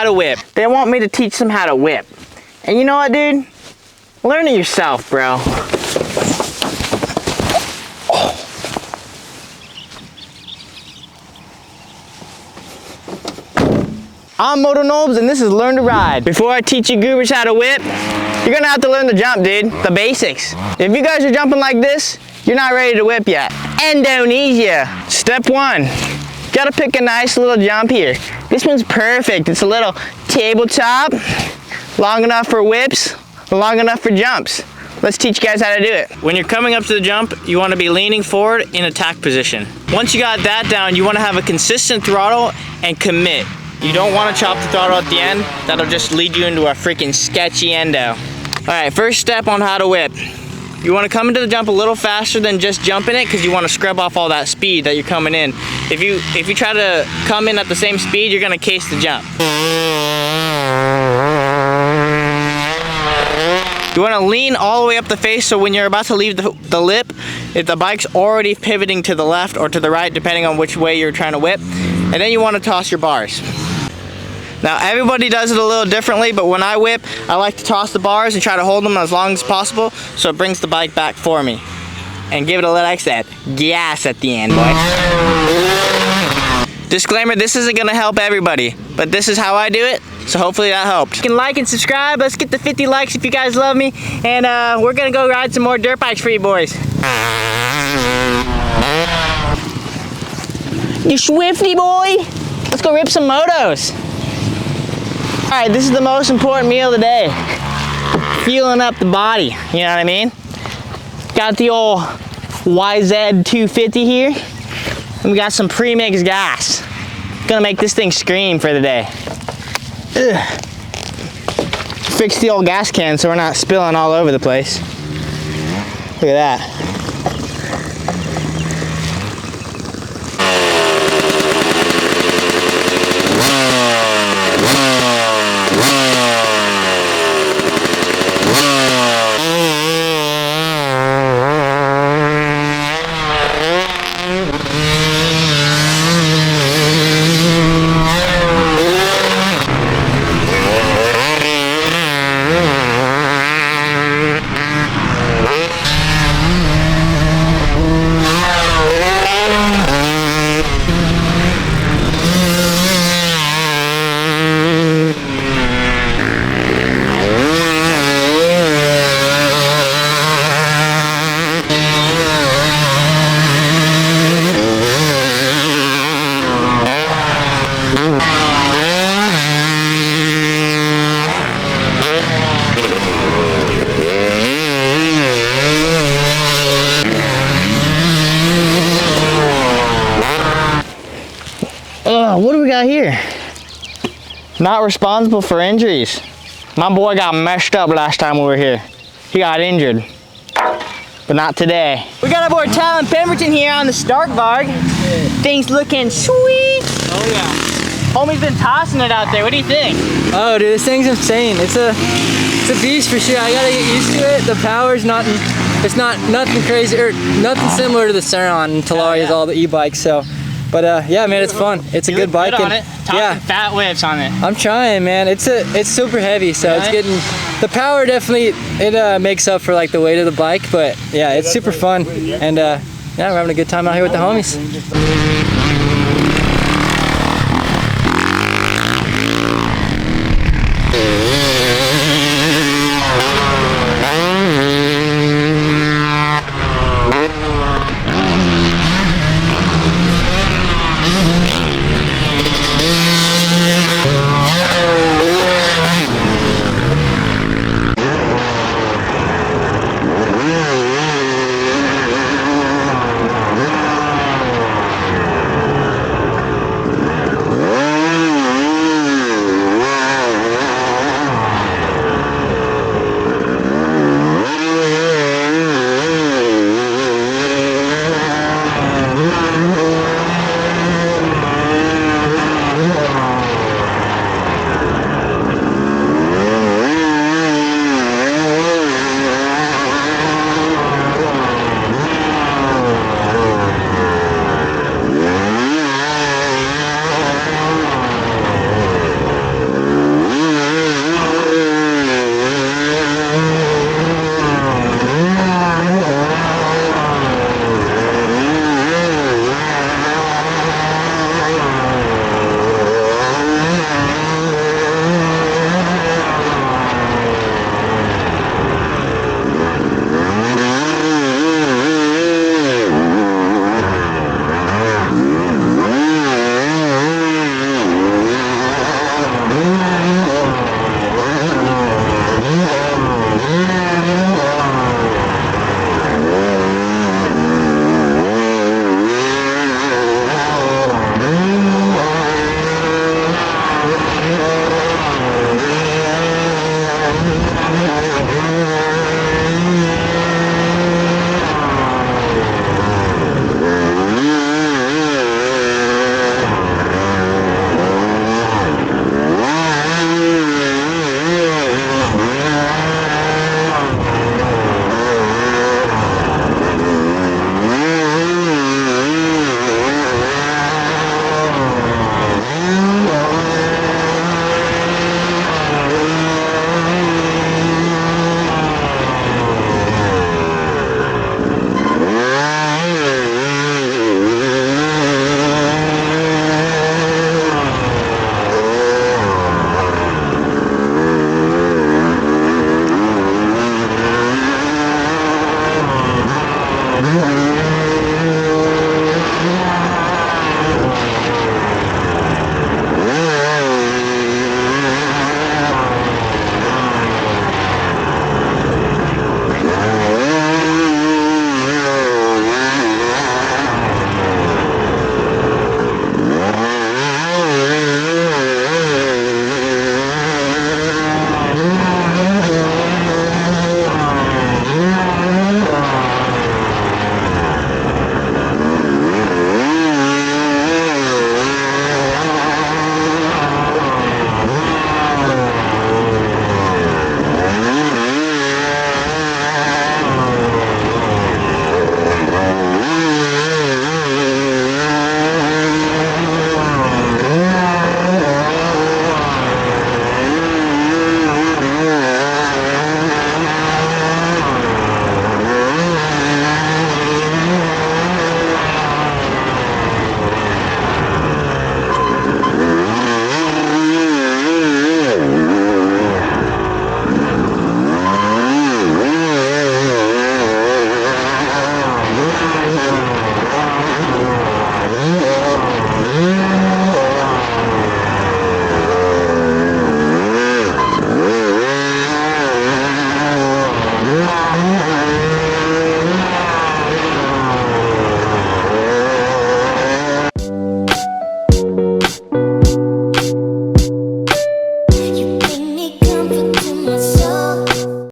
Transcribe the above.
how to whip. They want me to teach them how to whip. And you know what, dude? Learn it yourself, bro. I'm Moto Nobes, and this is Learn to Ride. Before I teach you goobers how to whip, you're gonna have to learn the jump, dude. The basics. If you guys are jumping like this, you're not ready to whip yet. Indonesia. Step 1. Gotta pick a nice little jump here. This one's perfect. It's a little tabletop, long enough for whips, long enough for jumps. Let's teach you guys how to do it. When you're coming up to the jump, you want to be leaning forward in attack position. Once you got that down, you want to have a consistent throttle and commit. You don't want to chop the throttle at the end. That'll just lead you into a freaking sketchy endo. All right, first step on how to whip. You want to come into the jump a little faster than just jumping it, because you want to scrub off all that speed that you're coming in. If you try to come in at the same speed, you're going to case the jump. You want to lean all the way up the face, so when you're about to leave the lip, if the bike's already pivoting to the left or to the right, depending on which way you're trying to whip, and then you want to toss your bars. Now everybody does it a little differently, but when I whip, I like to toss the bars and try to hold them as long as possible so it brings the bike back for me. And give it a little extra gas at the end, boy. Disclaimer, this isn't gonna help everybody, but this is how I do it, so hopefully that helped. You can like and subscribe. Let's get to 50 likes if you guys love me, and we're gonna go ride some more dirt bikes for you boys. You swifty boy! Let's go rip some motos. All right, this is the most important meal of the day. Fueling up the body, you know what I mean? Got the old YZ250 here, and we got some pre-mixed gas. Gonna make this thing scream for the day. Ugh. Fix the old gas can so we're not spilling all over the place. Look at that. What do we got here? Not responsible for injuries. My boy got messed up last time we were here. He got injured, but not today. We got our boy Talon Pemberton here on the Stark VARG. Things looking sweet. Oh yeah. Homie's been tossing it out there. What do you think? Oh dude, this thing's insane. It's a beast for sure. I gotta get used to it. The power's not, it's not nothing crazy or nothing similar to the Ceron and Talari's, all the e-bikes. So. But yeah, man, it's fun. It's a good bike. Good on it. Tossing fat whips on it. I'm trying, man. It's super heavy, so it's getting the power. Definitely, it makes up for like the weight of the bike. But yeah, it's super fun, and yeah, we're having a good time out here with the homies.